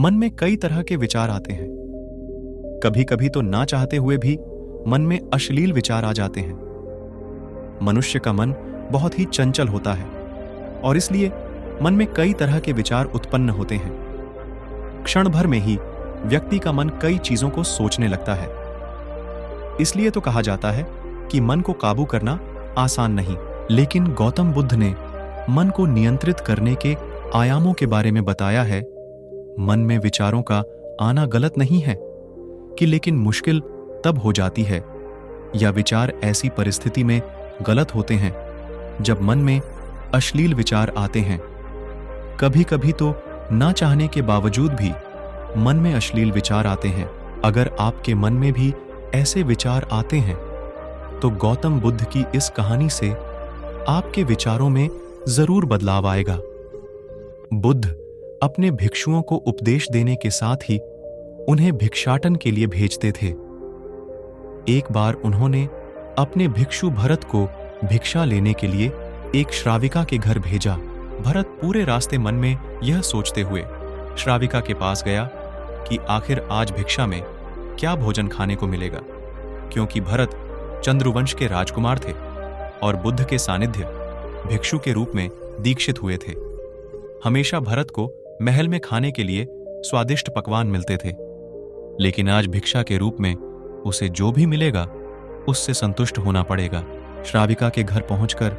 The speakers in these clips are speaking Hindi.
मन में कई तरह के विचार आते हैं। कभी कभी तो ना चाहते हुए भी मन में अश्लील विचार आ जाते हैं। मनुष्य का मन बहुत ही चंचल होता है और इसलिए मन में कई तरह के विचार उत्पन्न होते हैं। क्षण भर में ही व्यक्ति का मन कई चीजों को सोचने लगता है। इसलिए तो कहा जाता है कि मन को काबू करना आसान नहीं। लेकिन गौतम बुद्ध ने मन को नियंत्रित करने के आयामों के बारे में बताया है। मन में विचारों का आना गलत नहीं है कि लेकिन मुश्किल तब हो जाती है या विचार ऐसी परिस्थिति में गलत होते हैं जब मन में अश्लील विचार आते हैं। कभी कभी तो ना चाहने के बावजूद भी मन में अश्लील विचार आते हैं। अगर आपके मन में भी ऐसे विचार आते हैं तो गौतम बुद्ध की इस कहानी से आपके विचारों में जरूर बदलाव आएगा। बुद्ध अपने भिक्षुओं को उपदेश देने के साथ ही उन्हें भिक्षाटन के लिए भेजते थे। एक बार उन्होंने अपने भिक्षु भरत को भिक्षा लेने के लिए एक श्राविका के घर भेजा। भरत पूरे रास्ते मन में यह सोचते हुए श्राविका के पास गया कि आखिर आज भिक्षा में क्या भोजन खाने को मिलेगा, क्योंकि भरत चंद्रवंश के राजकुमार थे और बुद्ध के सानिध्य भिक्षु के रूप में दीक्षित हुए थे। हमेशा भरत को महल में खाने के लिए स्वादिष्ट पकवान मिलते थे, लेकिन आज भिक्षा के रूप में उसे जो भी मिलेगा उससे संतुष्ट होना पड़ेगा। श्राविका के घर पहुंचकर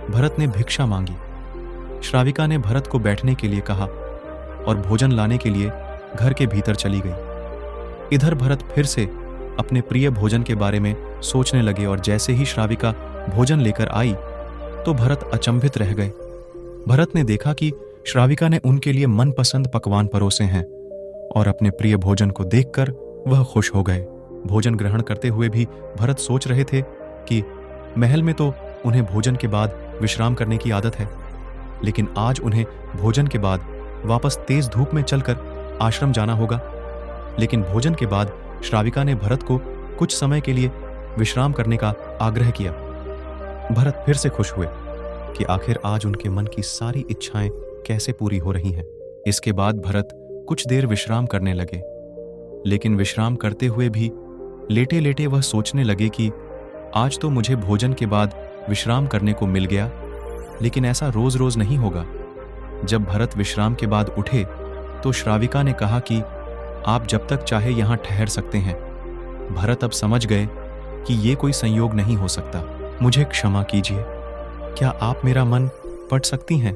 भरत ने भिक्षा मांगी। श्राविका ने भरत को बैठने के लिए कहा और भोजन लाने के लिए घर के भीतर चली गई। इधर भरत फिर से अपने प्रिय भोजन के बारे में सोचने लगे और जैसे ही श्राविका भोजन लेकर आई तो भरत अचंभित रह गए। भरत ने देखा कि श्राविका ने उनके लिए मनपसंद पकवान परोसे हैं और अपने प्रिय भोजन को देखकर वह खुश हो गए। भोजन ग्रहण करते हुए भी भरत सोच रहे थे कि महल में तो उन्हें भोजन के बाद विश्राम करने की आदत है, लेकिन आज उन्हें भोजन के बाद वापस तेज धूप में चलकर आश्रम जाना होगा। लेकिन भोजन के बाद श्राविका ने भरत को कुछ समय के लिए विश्राम करने का आग्रह किया। भरत फिर से खुश हुए कि आखिर आज उनके मन की सारी इच्छाएं कैसे पूरी हो रही हैं। इसके बाद भरत कुछ देर विश्राम करने लगे, लेकिन विश्राम करते हुए भी लेटे लेटे वह सोचने लगे कि आज तो मुझे भोजन के बाद विश्राम करने को मिल गया, लेकिन ऐसा रोज रोज नहीं होगा। जब भरत विश्राम के बाद उठे तो श्राविका ने कहा कि आप जब तक चाहे यहां ठहर सकते हैं। भरत अब समझ गए कि ये कोई संयोग नहीं हो सकता। मुझे क्षमा कीजिए, क्या आप मेरा मन पढ़ सकती हैं?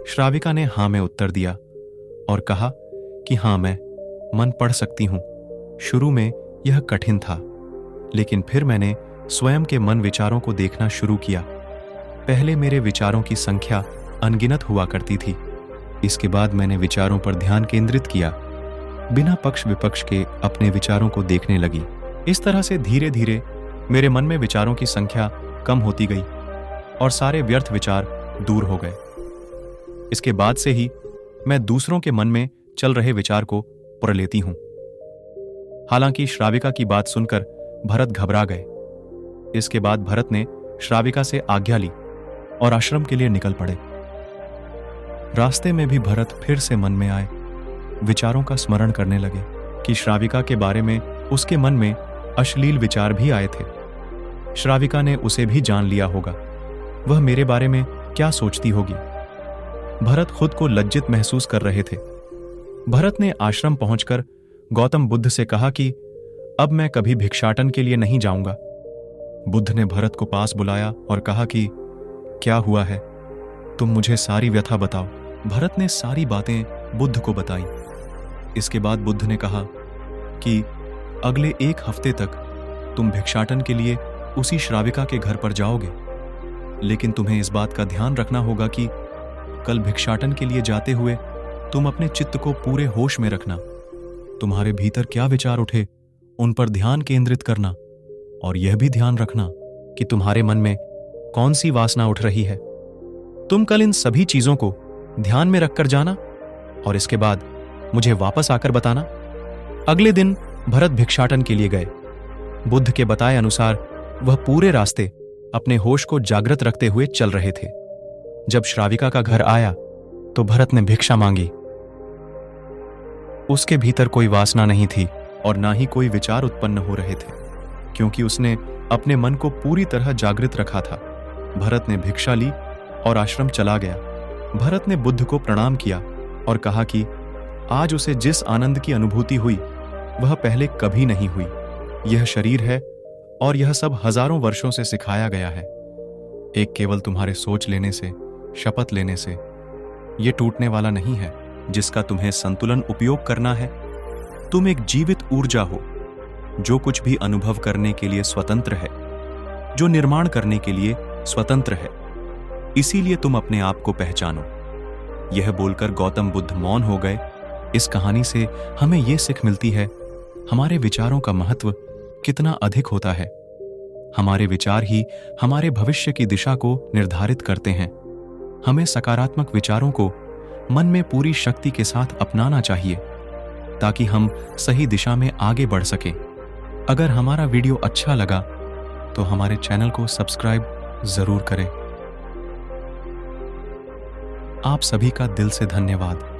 श्राविका ने हाँ में उत्तर दिया और कहा कि हाँ, मैं मन पढ़ सकती हूं। शुरू में यह कठिन था, लेकिन फिर मैंने स्वयं के मन विचारों को देखना शुरू किया। पहले मेरे विचारों की संख्या अनगिनत हुआ करती थी। इसके बाद मैंने विचारों पर ध्यान केंद्रित किया, बिना पक्ष विपक्ष के अपने विचारों को देखने लगी। इस तरह से धीरे धीरे मेरे मन में विचारों की संख्या कम होती गई और सारे व्यर्थ विचार दूर हो गए। इसके बाद से ही मैं दूसरों के मन में चल रहे विचार को पुर लेती हूं। हालांकि श्राविका की बात सुनकर भरत घबरा गए। इसके बाद भरत ने श्राविका से आज्ञा ली और आश्रम के लिए निकल पड़े। रास्ते में भी भरत फिर से मन में आए विचारों का स्मरण करने लगे कि श्राविका के बारे में उसके मन में अश्लील विचार भी आए थे। श्राविका ने उसे भी जान लिया होगा, वह मेरे बारे में क्या सोचती होगी। भरत खुद को लज्जित महसूस कर रहे थे। भरत ने आश्रम पहुंचकर गौतम बुद्ध से कहा कि अब मैं कभी भिक्षाटन के लिए नहीं जाऊंगा। बुद्ध ने भरत को पास बुलाया और कहा कि क्या हुआ है, तुम मुझे सारी व्यथा बताओ। भरत ने सारी बातें बुद्ध को बताई। इसके बाद बुद्ध ने कहा कि अगले 1 हफ्ते तक तुम भिक्षाटन के लिए उसी श्राविका के घर पर जाओगे, लेकिन तुम्हें इस बात का ध्यान रखना होगा कि कल भिक्षाटन के लिए जाते हुए तुम अपने चित्त को पूरे होश में रखना। तुम्हारे भीतर क्या विचार उठे उन पर ध्यान केंद्रित करना और यह भी ध्यान रखना कि तुम्हारे मन में कौन सी वासना उठ रही है। तुम कल इन सभी चीजों को ध्यान में रखकर जाना और इसके बाद मुझे वापस आकर बताना। अगले दिन भरत भिक्षाटन के लिए गए। बुद्ध के बताए अनुसार वह पूरे रास्ते अपने होश को जागृत रखते हुए चल रहे थे। जब श्राविका का घर आया तो भरत ने भिक्षा मांगी। उसके भीतर कोई वासना नहीं थी और ना ही कोई विचार उत्पन्न हो रहे थे, क्योंकि उसने अपने मन को पूरी तरह जागृत रखा था। भरत ने भिक्षा ली और आश्रम चला गया। भरत ने बुद्ध को प्रणाम किया और कहा कि आज उसे जिस आनंद की अनुभूति हुई वह पहले कभी नहीं हुई। यह शरीर है और यह सब हजारों वर्षों से सिखाया गया है। एक केवल तुम्हारे सोच लेने से, शपथ लेने से यह टूटने वाला नहीं है, जिसका तुम्हें संतुलन उपयोग करना है। तुम एक जीवित ऊर्जा हो जो कुछ भी अनुभव करने के लिए स्वतंत्र है, जो निर्माण करने के लिए स्वतंत्र है। इसीलिए तुम अपने आप को पहचानो। यह बोलकर गौतम बुद्ध मौन हो गए। इस कहानी से हमें यह सीख मिलती है, हमारे विचारों का महत्व कितना अधिक होता है। हमारे विचार ही हमारे भविष्य की दिशा को निर्धारित करते हैं। हमें सकारात्मक विचारों को मन में पूरी शक्ति के साथ अपनाना चाहिए ताकि हम सही दिशा में आगे बढ़ सकें। अगर हमारा वीडियो अच्छा लगा तो हमारे चैनल को सब्सक्राइब जरूर करें। आप सभी का दिल से धन्यवाद।